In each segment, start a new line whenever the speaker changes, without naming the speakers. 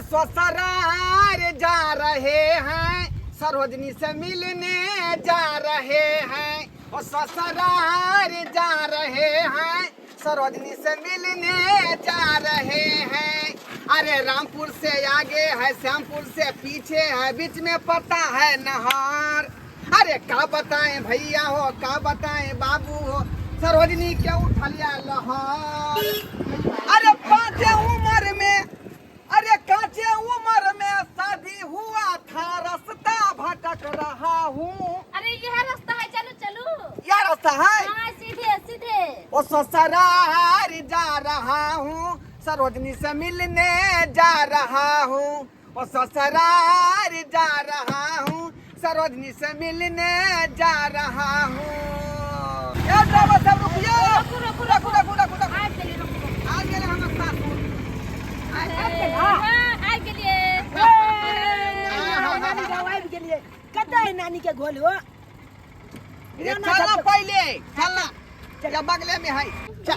ससुराल जा रहे हैं, सरोजनी से मिलने जा रहे हैं। और ससुराल जा रहे हैं, सरोजनी से मिलने जा रहे हैं। अरे रामपुर से आगे है, श्यामपुर से पीछे है, बीच में पड़ता है नहर। अरे क्या बताएं भैया हो, क्या बताएं बाबू हो, सरोजनी के उठलिया लहर। अरे कांचे उम्र में, अरे कांचे उम्र में शादी हुआ था, रास्ता भटक रहा हूँ।
अरे यह रास्ता है, चलो चलो।
यह रास्ता है?
हाँ, सीधे सीधे।
ओ ससुराल जा रहा हूँ, सरोजनी से मिलने जा रहा हूँ। ओ ससुराल जा रहा हूँ, सरोजनी से मिलने जा रहा हूँ। ये ड्राइवर साहब रुकिए,
रुको, रुको,
रुको, रुको, रुको, रुको।
आज के लिए रुको।
आज गए हम सासुर।
आज के लिए।
नानी गवाई के लिए कता है नानी के घोल हो।
ये चलना पहले, चलना या बगले में है।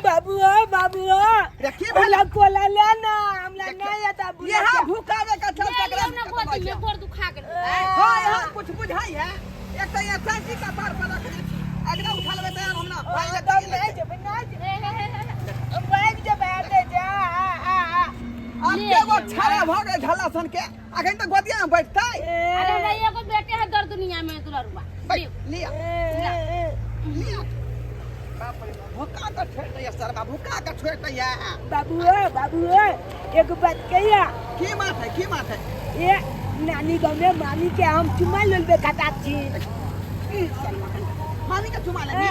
बाबू हो, बाबू हो,
रखिए
भला कोला लेना हमला नहीं आता।
यहाँ भूखावे का चल
ले
तकरा
लियो ना गोदी में, गोड़ दुखा के।
हाँ यहाँ कुछ बुझाई है। एक तो यहाँ चाची का पार पर रख दी, अगला उठा लेवे तैयार हम ना भाई लग
तब नहीं जब नहीं बैग जब बैठे जा
अब के वो छाड़ा भ गए झला सन के अखन तक गोदिया में बैठता
अरे नहीं, एगो बेटे है दर दुनिया में दुलरुआ।
लिया लिया बाप रे भूखा का ठेठ है सर बा, भूखा का ठेठ है।
बाबू हो एक बात कहिया।
की बात है
ये नानी गाँव में मामी के हम चुमा लेबे खाता छी।
मामी का चुमा ले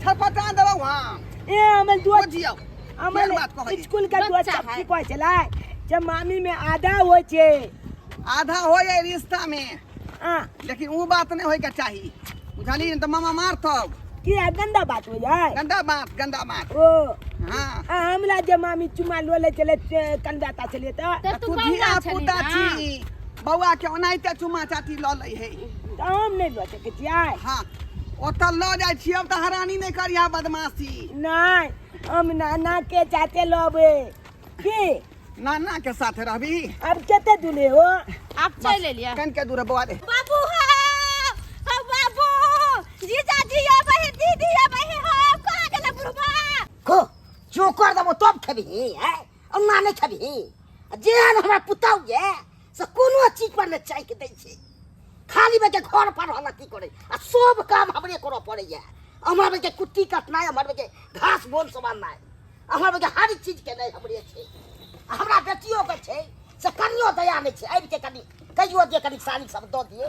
छपटा दबा वहां
ए हमल दो
जियो
हमल
बात को
स्कूल का दो
बच्चा
चप्पी
है।
को चलाए जब मामी में आधा हो छे।
आधा हो जाए रिश्ता में,
हां
लेकिन वो बात नहीं होई के चाहिए, बुझाली न तो मामा मार तब
की गंदा बात हो जाए।
गंदा बात
ओ
हाँ।
हमला जब मामी चुमा लोले चले कंदाता चले तो
तू
तू धिया पुता छी, बौआ के ओनाइते चुमा चाटी ल लै है।
हम नहीं लो सके छियै।
हाँ ओतऽ ल जाइ छी, अब तऽ हरानी नहीं करिया बदमाशी।
नहीं हम नाना के चाचे लोबे की
नाना के साथ रहबी।
अब केते दुले हो।
आप चल ले लिया।
कन के दूर बौआ दे।
बाबू हो बाबू, जीजा जी आबे है, दीदी आबे है, हो कहां गेल बुढ़बा?
को जो कर दबो तब खेबही है, अन्ना नहीं खेबही। जेहन हमरा पुतौ ये से कोनो चीज पर ने चाहि के दै छै, खाली में के घर पर रहला की करे आ सब काम हमरे करऽ पड़े ये। हमरा में के कुट्टी काटनाय, हमरा में के घास बोन समारनाय, हमरा में के हर चीज के नहीं हमरे छै। हमरा बेटियो के छै से कनियो दया नहीं छै, आबि के कनी कहियो जे कनी सानी सब दऽ दिए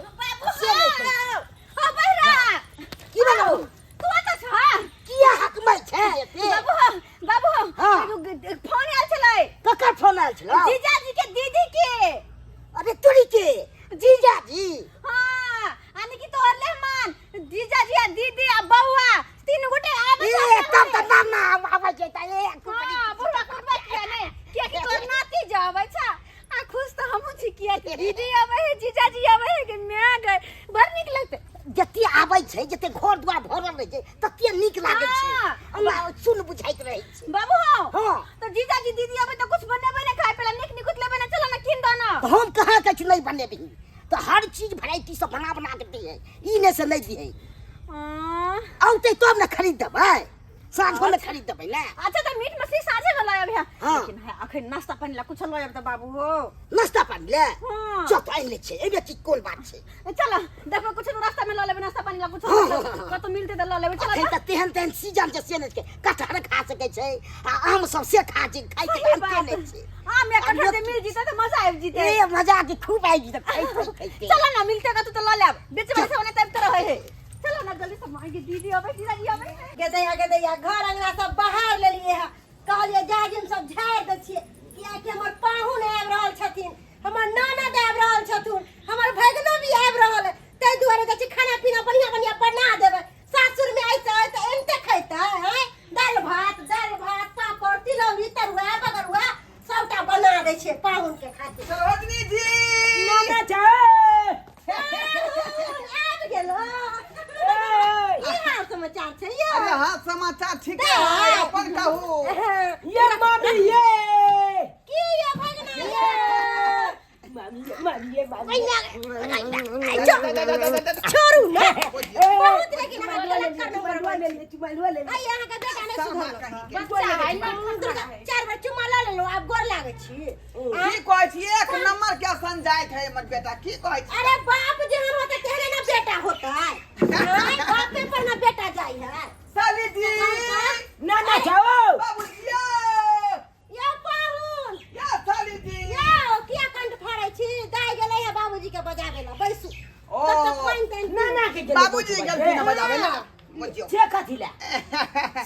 से नहीं छै।
हो बहिरा
की बोलू
तू त छ
किया हकमै छै एते।
बाबू
हाँ।
फोन आयल छलै,
ककर फोन आयल छलो?
जीजा जी के दीदी के।
अरे तुरी के जीजा जी।
हां यानी कि तोहर लेहमान जीजा जी आ दीदी आ बौआ तीन गोटे आबे
ए तब त नाना आबै छै त ए
हां बुढ़ा कुटबा किया ने किया कि तोर नाती जाबै छ आ खुश त हमहु छी किया कि दीदी आबै है, जीजा जी आबै है कि मैं गए बड़ नीक लगते।
जते आबै छै, जते घर दुआर भरल रहै छै तते नीक लागै छै।
हाँ।
हमरा सुन बुझाइत रहै छै।
बाबू हो
हां
तो जीजा जी दीदी आबै त कुछ बनेबै ने, खाए पहले निक निकुत लेबै ना, चलो ना किन दो ना।
तो हम कहाँ कछ नहीं बनेबही, तो हर चीज वैरायटी सब बना के दी है, ई ने से नहीं दी है। औते तब ना खरीद देबै, साँझो में खरीद देबै ना।
अच्छा तो मीट मछली साझे में लायब है,
हाँ।
लेकिन है अखन नाश्ता पानी ला कुछ लायब त बाबू हो।
नाश्ता पानी ले
हाँ।
चप आइन ले छै, एबे की कोन बात छै।
चलो देखो कुछ रास्ता में ला लेबै, नाश्ता पानी ला कुछ
हाँ।
कतो मिलते त ला लेबै।
अखन
चलो
त तेहन सीजन जे से ने के कटहर खा सकै छै आ आम सब से खा छै, खाइ के
सही
अंते
बात
नहीं छै।
हां मैं कटहर से मिल जीते तो मजा आब जीते।
ए मजा के खूब आई जी त खाइते।
चलो ना मिलते का तो ला लेब, बीच में से ओने तब तो रहे है। चलो ना जल्दी से मांगी दीदी आबै, जीजा जी आबै।
गदैया घर अंगना सब बाहर लेलिए है, कहलिए जाजिम सब झाड़ दै छियै किया कि हमर पाहुन आबि रहल छथिन, हमर ननद आबि रहल छथुन, हमर भगनो भी आबि रहल है, तै दुआरे कहै छी खाना पीना बढ़िया बना देबै। सासुर में ऐसे त एनते खैतै हैं, दाल भात पापड़ तिलौरी तरुआ बगरुआ सबटा बना दै छियै पाहुन के खातिर।
सरोजनी जी
नाना छै
आबि गेलो ई हाल समाचार छै ये।
अरे हाँ समाचार ठीक है, अपन कहू।
ये मामी ये
की ये भगना ये
मारिए
छोड़ू ना बहुत
ले
लेकिन
चुमालुआ ले ले
आई यहाँ का बेटा नहीं सुधर बच्चा है ना 4 बार चुमा ले लो आप गोर लागे छी
की कहै छी एक नंबर के संजाइत है हमर बेटा की कहै छी
अरे बाप जेहन होता तेरे ना बेटा होता है बाप पे पर ना बेटा जाई है
साली जी
ना जाओ
बाबूजी
या पाहुन
या साली जी
या किया कंठ फाड़ै छी दाई गेलै है बाबूजी के बजाबे ला बैसू
ओ
ना के
बाबूजी गलती न बजावे ना मजियो
से कथिला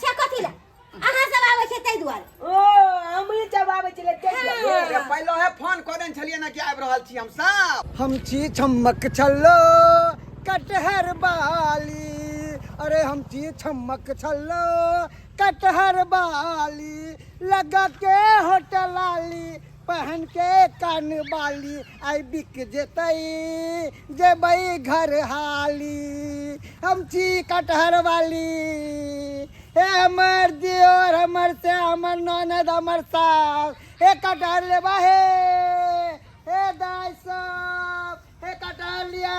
से कथिला अहाँ सब आबै छै तै दुआरे
ओ हमही जब आबै छले ते
पहले है फोन करन छलिए ना कि आबि रहल छी हम सब हम छी छमक छल्लो कटहर बाली अरे हम छी छमक छल्लो कटहर बाली लगा के होटल आली पहन के कान बाली आई बिक जेतई जेबई घर हाली हम छी कटहर वाली हे हमर दियोर हमर से हमर ननद हमर सास हे कटहर लेबा हे दाई सब हे कटहर लिया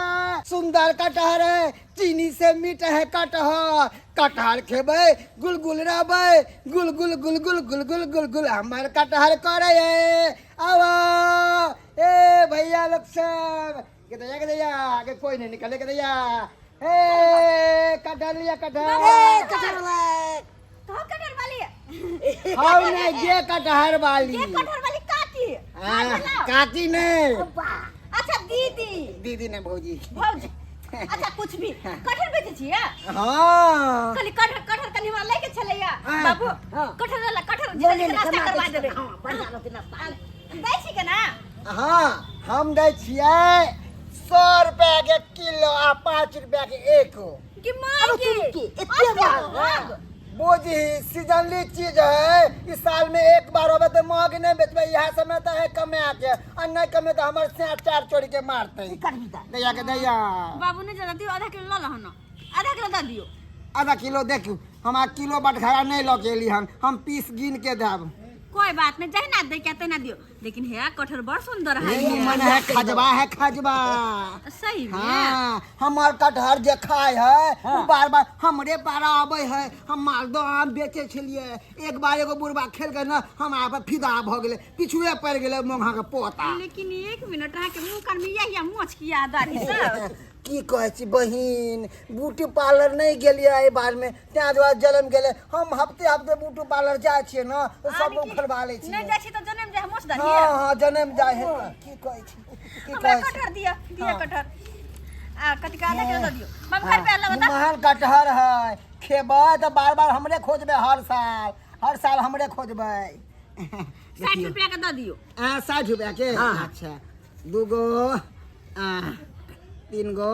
सुंदर कटहर है चीनी से मीठ है कटहर कटहर खेबै गुलगुल रहबै गुलगुल गुलगुल गुलगुल गुलगुल हमर कटहर करे आवा ए भैया लोग सब के दैया आगे कोई नहीं निकले के दैया हे कटहर लिया कटहर
कटहर तो कटहर वाली
हाउ नहीं ये कटहर वाली
ये कटहर वाली काटी
काटी नहीं
अच्छा दीदी
दीदी ने भौजी
भौजी अच्छा कुछ भी कटहर बेचे छियै
हाँ
खाली कटहर कनी हमरा लेके चलैया
हाँ,
बाबू
हाँ।
कटहर वाला कटहर
बोले
जल्दी
ना,
नाश्ता
कमा
करवा
के
देबै
हाँ, बढ़िया लोग के नाश्ता।
दै छी के ना
हाँ हम दै छियै 100 रुपया के किलो आ 5 रुपया के एक
कि मार के
इतने महंगा
बोझी सीजनली चीज है इस साल में एक बार होवे तो महंग नहीं बेचबे यह समय तो है कमे के और नहीं कमे तो हमारे से 4 चोरी के मारते दैया के दैया
बाबू ने जरा दियो आधा किलो ल लहन आधा किलो द दियो
आधा किलो देखू हम किलो बटखरा नहीं लऽ के एली हन हम पीस गिन के देब
कोई बात नहीं चाहे ना दे कहते ना दियो लेकिन है कटहर बड़ सुंदर है
ये मन है खजबा
सही में
हाँ हमार कटहर जे खाए है वो बार बार हमरे पारा आवे है हम मालदह आम बेचे छलिए एक बार एगो बुढ़बा खेल के ना हमारा पर फिदा भ गेले पिछुए पड़ गेले मोंघा के पोता
लेकिन 1 मिनट अहाँ के मुंह कर में यही मोच किया दादी सब
की कहै छी बहिन ब्यूटी पार्लर नहीं गेलिए एहि बार में त्या दुआरे जन्म गेले हम हफ्ते हफ्ते ब्यूटी पार्लर जाय छिए ना तो सब लोग खरबा लै छी
नहीं जाय छी तो जन्म जाय मोच दादी
हां हां जन्म जाय है की कहै छी
हमरा कटहर दिया कटहर आ कटका आधा किलो द दियो हम घर पे अल्लाह बता
महान कटहर है खेबै तो बार बार हमरे खोजबे हर साल हमरे खोजबे
60 रुपया का द दियो
60 रुपया के अच्छा 2 गो 3 गो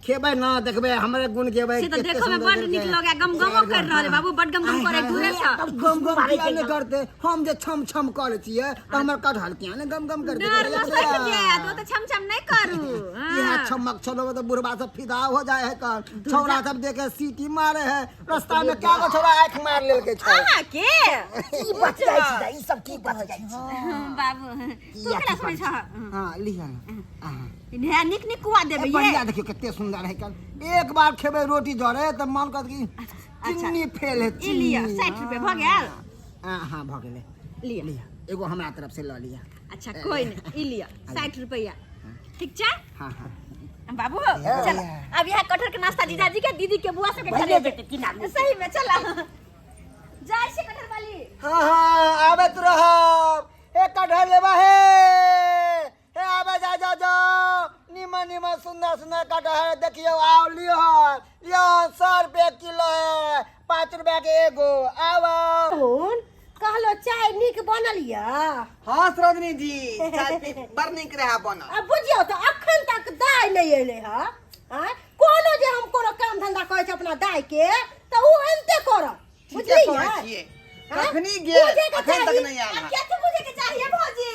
खेबै ना देखबै हमरे गुण खेबै
से तो देखो में बड़ निक लगे गम कर रहले बाबू बड़ गम करे दूरे से
गम नहीं करते हम जे छम छम करे छिए तो हमर कटहर किया ने गम करते
डर मत लगे तो छम छम नहीं करू
ये छमक छलो तो बुढ़बा सब फिदा हो जाए है कर छौरा सब देखे सीटी मारे है रास्ता में क्या को छौरा आंख मार लेल के छै
हां के
ई बच जाय छी ई सब की बच जाय छी
बाबू तू केना सुनै छ
हां लिया
इन्हें निक निक कुआ देबे ये
बढ़िया देखियो कितने सुंदर है कल एक बार खेबे रोटी जरे तो मन कर कि चिन्नी फेल है
ई लिया 60 रुपया भ गेल
हां भ गेले
लिया
एगो हमरा तरफ से ल लिया
अच्छा कोई नहीं ई लिया 60 रुपया ठीक छै
हां हां
बाबू चल अब यहाँ कटहर के नाश्ता जीजाजी के दीदी के बुआ सब के खा लेते सही में चला जाय से कटहर वाली
हां हां आबत रहब एक कटहर लेबा हे आबे जा निमन सुंदर कटहर देखियो आओ लियो 100 रुपया किलो है 5 रुपया के एगो आवा
कौन कहलो चाय निक बनल या
हां सरोजनी जी चाय बड़ निक रहा बनल
अब बुझियो तो अखन तक दाय नहीं एले ह कोनो जे हम कोनो काम धंधा करे छ अपना दाय के तो उ अंते करब बुझलिए
कखनी गेल अखन तक नहीं आयल
क्या तू मुझे के चाहिए भौजी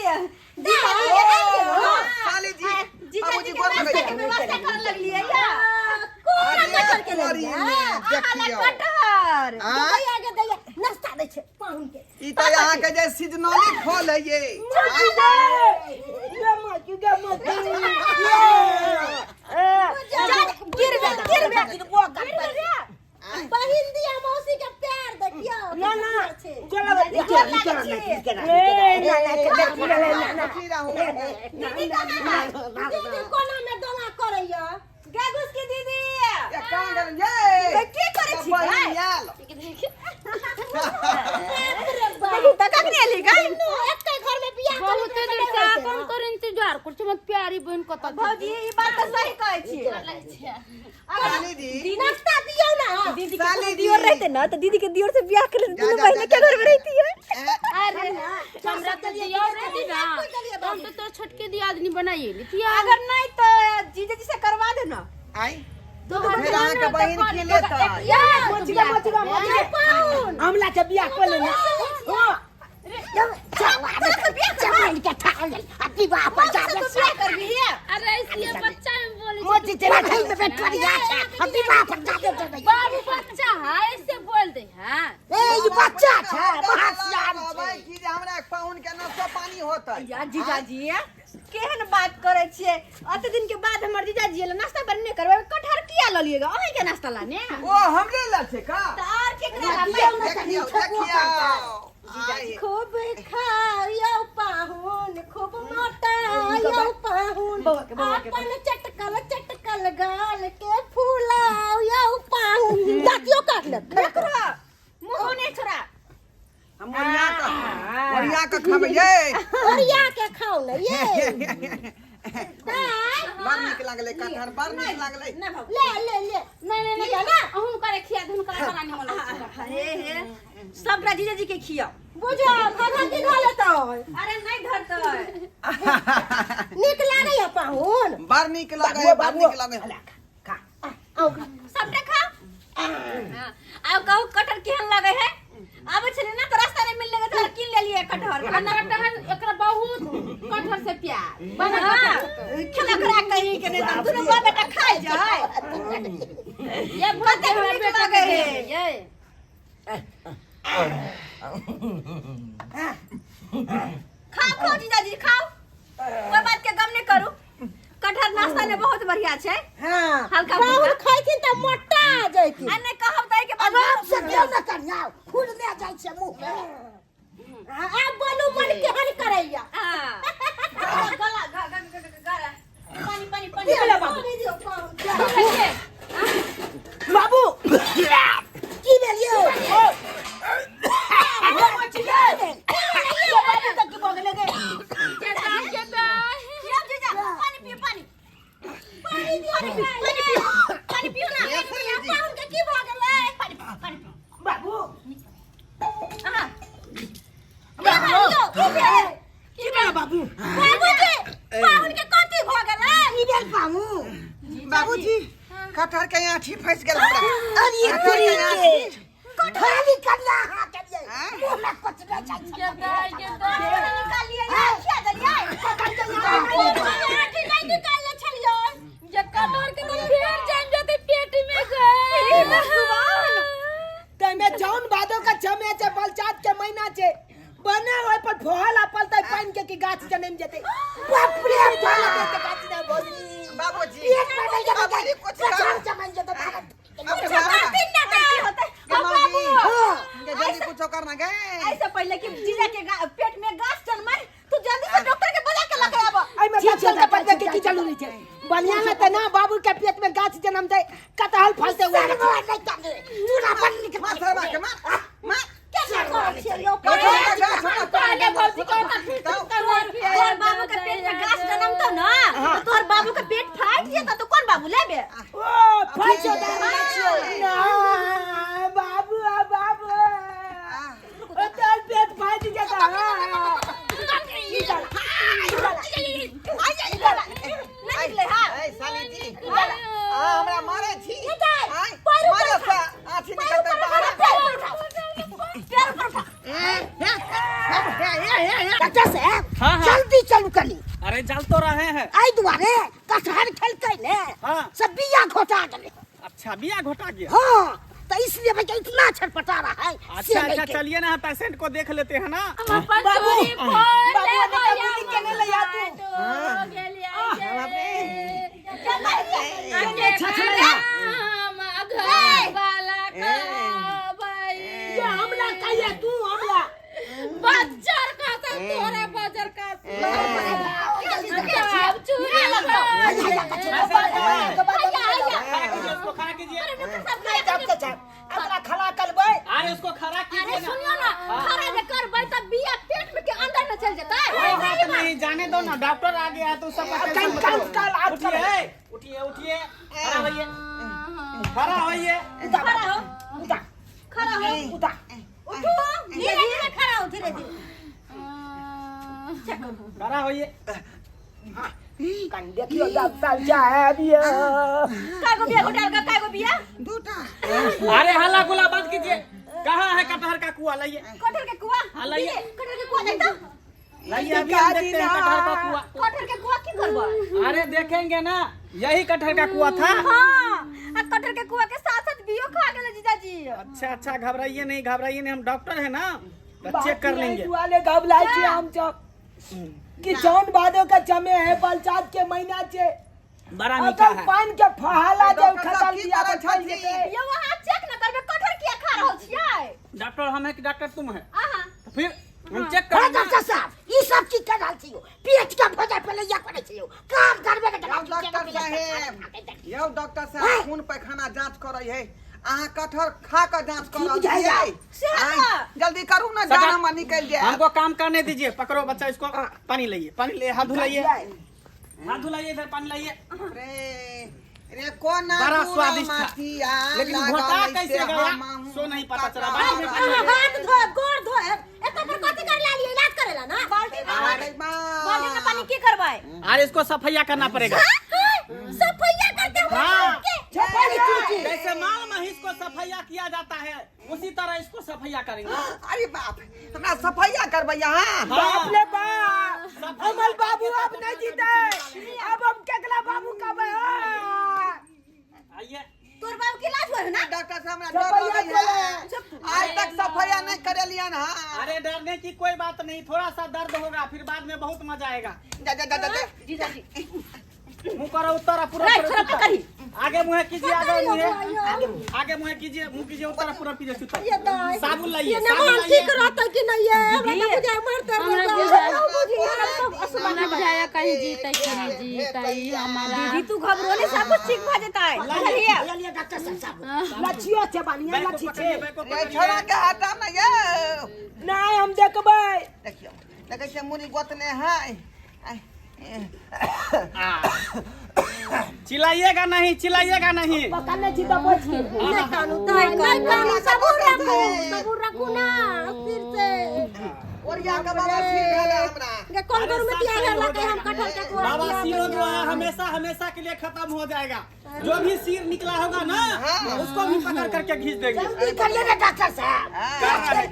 साली जी
बाबूजी गोर लगे व्यवस्था कर लगलिए या कोना कटहर के लगिया
देखियो
कटहर दे आगे दे नाश्ता दे छे पाहुन के
ई त यहां के जे सीजनली फल है ये
ये मत
देख के ना
नाना के देख ले नाना
की रहूं
दीदी कहाँ है? दीदी कोना में दोला करैया गागुस की दीदी
ये कहां गन ये
की करे छी
बड़ी याल
तका के नहीं गई
एकटा घर में बियाह
बहुत देर से अपन कर इंतजार कर छ मत प्यारी बहन कत
भौजी ई बात तो सही कहै छी
साली जी
नाश्ता दियो ना
दीदी
साली
के
जी।
दियोर रहते ना तो दीदी के दियोर से ब्याह कर लेते दोनों
जा,
बहनें
जा,
के घर में
जा।
रहती है
अरे हमरा तो दिया रहती ना हम तो तोर छोटके दी आदमी बनाई लितिया
अगर नहीं तो जीजा जी से करवा देना
आई
तो
फिर आके के बहन के लेता
हमला के बियाह कर लेना
चल के ठाल अति बाप जा
अरे इसलिए बच्चा में बोले
मोती तेरा खेल में बैठ पड़ गया अति बाप जा दे
बाबू बच्चा है ऐसे बोल दे हां
ए ये बच्चा था बहुत सियान
भाई की जे हमरा पाहुन के नाश्ता पानी होता
या जीजा जी केहन बात करे छिए अते दिन के बाद हमर जीजा जी ले नाश्ता बनने करबे कटहर किया ल लिएगा ओहे के नाश्ता लाने
ओ हमरे ला से का
तो और केकरा
देखियो देखियो
खूब खायो पाहुन खूब मोटायो पाहुन अपन चटकल गाल के फूलायो पाहुन दातियो काट ले
देखरा मुंह ने छोरा
हम बढ़िया का खाबे ये
बढ़िया के खाओ ना ये
बार निक लागले कटहर बार निक लागले
ले
नहीं नहीं ना हम करे खिया धुन करे बना नहीं मन
हे हे सब जीजा जी के खिया
बुझो खाना की खा लेता
अरे नहीं धरता
निक लागे है पाहुन
बार निक लागे बार निक लागे
सब खा अब कहू कटहर केहन लगे है आबे छले ना तो रास्ता में मिल लगे तो किन ले लिए कटहर
कटहर एकरा बहुत कटहर से प्यार
बना खिला करा कहीं के नहीं तो दोनों बाप बेटा खाए जाए
ये बहुत
नीक लगे है
ये
खाओ जीजा जी खाओ कोई बात के गम नहीं करू कटहर नाश्ता में बहुत बढ़िया छै
हां
हल्का
पाहुन खाइती त मोटा आ जाइती
आ नहीं कहब ताई के बाद
आराम से क्यों न करना फूल ले जाय छे मुंह में
अब बोलू मन के हल करैया
हां गला गला पानी पानी पानी
ले पानी दियो पाहुन
बाबू
की ले लियो
बाबूजी कटहर के आठी फंस गेल हमरा
अरे तेरी के खाली करना हाथ के मुंह में कुछ न जाय
निकाल लिए खिया दलिए
नहीं निकाल ले छलियो जे कटहर के तो फिर जान जाते पेट में गए
भगवान
तमे जौन बादो का छमे छे बलचात के महीना छे बने होय पर फल अपल तय पान के की गाछ जन्म जते
बाप रे
फल के गाछ न बोली
बाबूजी
एक में नहीं जब कुछ समझ जब भारत
जल्दी कुछ करना गए
ऐसे पहले कि जीजा के पेट में गाछ जन्मे तू जल्दी से डॉक्टर के बुला के लगे आबो
आई में गाछ के पत्ते के की जरूरी छे बढ़िया में त ना बाबू के पेट में गाछ जन्म जाए कटहल फलते हुए
नहीं करने तू ना बन निकल
मां सरवा के मां
कैसे कर छियो
पहले भौजी को
तोर बाबू के पेट में गाछ जन्म तो ना तो तोर बाबू के पेट फाट जेता तो कौन बाबू लेबे
ओ फलछो ना बाबू बाबू ओ तेल पेट फाट जाता
नहीं ले हां
ए साली जी हमरा मारे छी मारे सा आठी निकलते बाहर
डॉक्टर साहब जल्दी चलू कली
अरे चल तो रहे हैं
आई दुआरे कटहर खेल के ने
हाँ।
सब बिया घोटा गले
अच्छा बिया घोटा गया
हां तो इसलिए बच्चा इतना छटपटा रहा है
अच्छा अच्छा चलिए ना पेशेंट को देख लेते हैं ना
बाबू बाबू के ले ले आ
बच्चा
इसको खड़ा कीजिए।
अपना खड़ा करबै
अरे उसको खड़ा
अरे
कीजिए ना।
सुनियो ना, खड़ा जे करबै तब बिया पेट में के अंदर न चल जेतै।
कोई बात नहीं, जाने दो ना, डॉक्टर आ गया है तो सब टेंशन मत लो। उठिए उठिए उठिए, खड़ा होइए, खड़ा होइए।
खड़ा हो, खड़ा हो, उठो, धीरे धीरे खड़ा हो, धीरे धीरे।
खड़ा होइए।
देखियो डॉक्टर साहब ये
कागो बिया होटल का कागो बिया?
अरे हल्ला गुला बंद कीजिए। कहाँ है कटहर का कुआ? लाइए
कटहल के कुआ?
लाइए।
कटहल के कुआ दे तो।
लाइए, अभी हम देखते हैं कटहर का कुआ।
कटहल के कुआ की करबो?
अरे देखेंगे ना, यही कटहर का कुआ था।
हां, आ कटहल के कुआ के साथ-साथ बियो खा गेल जीजाजी।
अच्छा, घबराइए नहीं, हम डॉक्टर है ना, चेक कर लेंगे।
वाले घबराई छी हम सब कि जौन बादो का जमे है बलचात के महीना छे।
बड़ा मीठा
अगर
है।
पान के फहाला जो खसल दिया तो छल जेते।
ये वहां चेक न करबे कटहल किया खा रहल छियै?
डॉक्टर हम है कि डॉक्टर तुम है?
आहा,
तो फिर हम चेक
हाँ
करेंगे।
डॉक्टर साहब ये सब चीज कर डाल छियो, पेट का भजा पहले या करे छियो, काम करबे के
डॉक्टर साहेब, यौ डॉक्टर साहब खून पैखाना जांच करे है। अहाँ कटहर खा कर जांच कर रहल छियै। जल्दी करू ना,
सका-
जान में निकल जाए।
हमको काम करने दीजिए। पकड़ो बच्चा, इसको पानी लाइए, हाथ धुलाइए, इधर पानी लाइए।
रे कौन
बड़ा स्वादिष्ट था, लेकिन घोटा कैसे गया सो नहीं पता चला। बाल्टी में पानी लाइए।
हाथ धो, गोड़ धो, एत पर कथि कर लालिए? इलाज करेला ना।
बाल्टी में पानी की करबै?
अरे इसको सफाइया करना पड़ेगा।
सफैया करते हो
हाँ।
के?
जैसे माल महिष को सफाइया किया जाता है, उसी तरह इसको सफाइया करेंगे।
अरे बाप, हमरा सफाइया करबै यहाँ।
बाप रे बाप, अमल बाबू अब नहीं जीते। अब हम केकला बाबू कहबै हो।
आइए,
तोर बाबू के इलाज होय ना?
डॉक्टर साहब हमरा डर
सफाइया
लगै है। आज तक सफाइया नहीं करेलियन। हाँ,
अरे डरने की कोई बात नहीं, थोड़ा सा दर्द होगा, फिर बाद में बहुत मजा आएगा।
जा।
जीजाजी
मुंह करो उत्तरा पूरा
नहीं,
पूरा
थोड़ा
उत्तरा।
पकड़ी।
आगे मुंह कीजिए, आगे मुंह कीजिए, मुंह कीजिए, उत्तरा पूरा कीजिए, सुतर। साबुन लाइए,
ये
साबुन
नमान
लाइए।
ठीक रहता कि नहीं है? हमरा तो बुझाए मरते
हमरा बुझाया कहीं जीते कि नहीं जीते हमारा।
दीदी तू घबरो नहीं, सब कुछ ठीक हो जेतै।
लाइए।
ले डॉक्टर साहब लछियो छे बढ़िया
बैग को
लछी
पकड़िए,
छे।
बैग को
रे
पकड़िए।
छोड़ा के हटा ना ये।
नहीं हम देखबै।
देखियो, देखै छै मुड़ी गोतने है।
चिल्लाइएगा नहीं, चिल्लाइएगा नहीं।
पकड़ने छी तो बोझ के।
नहीं कानू सबूर रखू ना फिर से।
ओरिया के बाबा सिर भेले हमरा।
ये कौन करू में दिया है लगे हम कटहल के कोड़ा
बाबा
दिया
सिर जो है हमेशा के लिए खत्म हो जाएगा। जो भी सिर निकला होगा ना, उसको भी पकड़ करके खींच देंगे।
जल्दी करिए ना डॉक्टर साहब।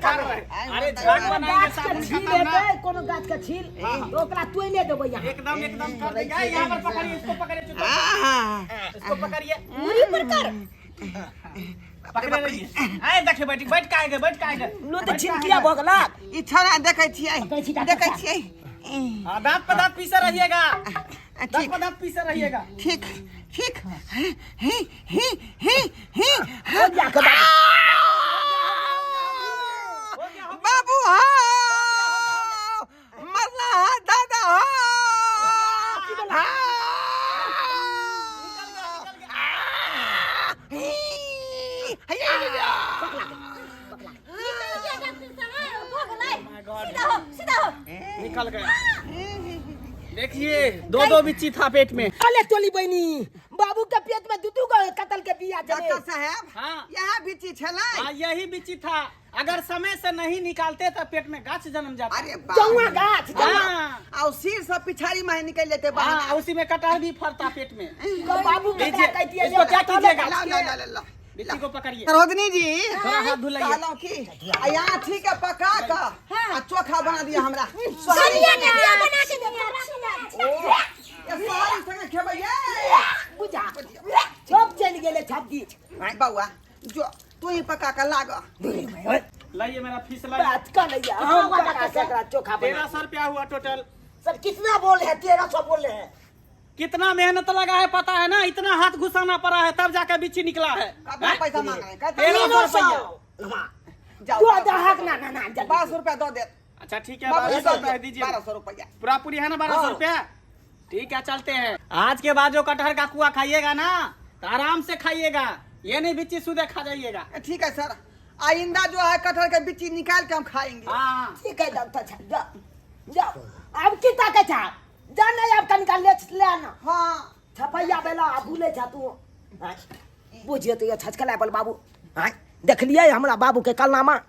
कर रहे। अरे झाग बनाएंगे,
गाछ के
साबुन
छील
खत्म ना।
लेबै, कोनो गाछ के छील तो ओकरा तोइले देबै यहाँ।
एकदम कर देंगे। यहाँ पर पकड़िए, इसको पकड़िए, चुप। इसको पकड़िए,
मुड़ी पर कर।
पकड़े रहिए। आए देखिए, बैठ के आएंगे।
नो तो छिनकिया भ गेला।
ई छोड़ा देखै छियै, देखै छियै।
दांत पे दांत पीसे रहिएगा, दांत
ठीक
पे दांत पीसे रहिएगा।
ठीक। ही
हो जा के बाबू।
हो गया, हो गया।
बाबू हो मरना है दादा हो।
निकल गया। देखिए, दो बिच्ची था पेट में।
अले टोली बहनी बाबू के पेट में दू गो कतल के बिया जले।
डॉक्टर साहब,
हाँ।
यहाँ बिची छलै।
हाँ, यही बिच्ची था। अगर समय से नहीं निकालते तो पेट में गाछ जन्म जाता।
अरे
जौआ गाछ
हाँ,
और सिर से पिछाड़ी में निकल लेते
हाँ,
बाहर।
उसी में कटहल भी फरता पेट में।
तो बाबू के
लीजिए,
कह दिया
इसको क्या कीजिएगा?
ला।
बिच्ची को पकड़िए,
सरोजनी जी,
थोड़ा हाथ धुलाइए।
कहलौं कि यहाँ ठीक है पका का आ चोखा बना दिया हमरा।
सलिया के दिया बना के दे।
ये सोहारी संगे खेबै ये।
बुझा सब चल गेले छब्बी।
बउआ जो तू ही पका के लाग।
लाइए मेरा फीस लाइए।
बात कर लिया हम का सकरा चोखा बना।
1300 रुपया हुआ टोटल।
सर कितना बोल है? 1300 बोल रहे हैं।
कितना मेहनत लगा है पता है ना? इतना हाथ घुसाना पड़ा है तब जाकर बिच्ची निकला है।
कितना पैसा मांग रहे हैं?
1300 रुपया।
तू दहक ना
1200 रुपया दो दे।
अच्छा ठीक है, 1200 रुपया दीजिए।
1200 रुपया।
पूरा पूरी है ना 1200 रुपया? ठीक है चलते हैं। आज के बाद जो कटहल का कुआ खाइएगा ना तो आराम से खाइएगा, ये नहीं बिच्ची सुधे खा जाइएगा।
ठीक है सर, आइंदा जो है कटहल के बिच्ची निकाल के हम खाएंगे।
हाँ
ठीक है डॉक्टर साहब, जाओ जाओ। अब की ताकत है जाने आपका निकाल ले आना।
हाँ
छपैया बेला आ भूले जा तू। हाँ, बुझिए तो ये छचकला बल बाबू। हाँ, देख लिए हमरा बाबू के कलनामा,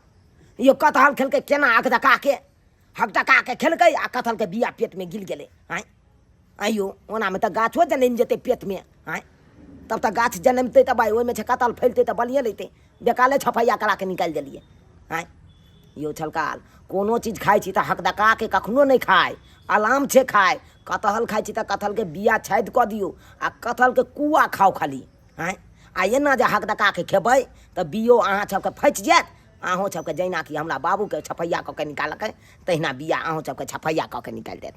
ये कटहल खेल के केना आँख दका के हक दका के खेलकै आ कटहल के बिया पेट में गिर गेले। हाँ आइयो ओना में तो गाछो जन्म जेते पेट में। हाँ तब तक गाछ जन्मते तब ओहि में कटहल फैलते तो बलिए लेते, बेकाले छपैया करा के निकाल दिलिए। हाँ यो छलकाल कोनो चीज खाइ छी तो हक दका के कखनो नहीं खाए, आराम से खाए। कटहल खाइ छी तो कटहल के बिया छादि कऽ दियौ आ कटहल के कुआ खाओ खाली। हाँ आ एना जे हक दका के खेबै तऽ बियो अहाँ सबके फटि जायत। अहूँ सबके जहिना कि हमरा बाबू के छपैया कऽ के निकालकै तहिना बिया अहूँ सबके छपैया कऽ के निकालि देत।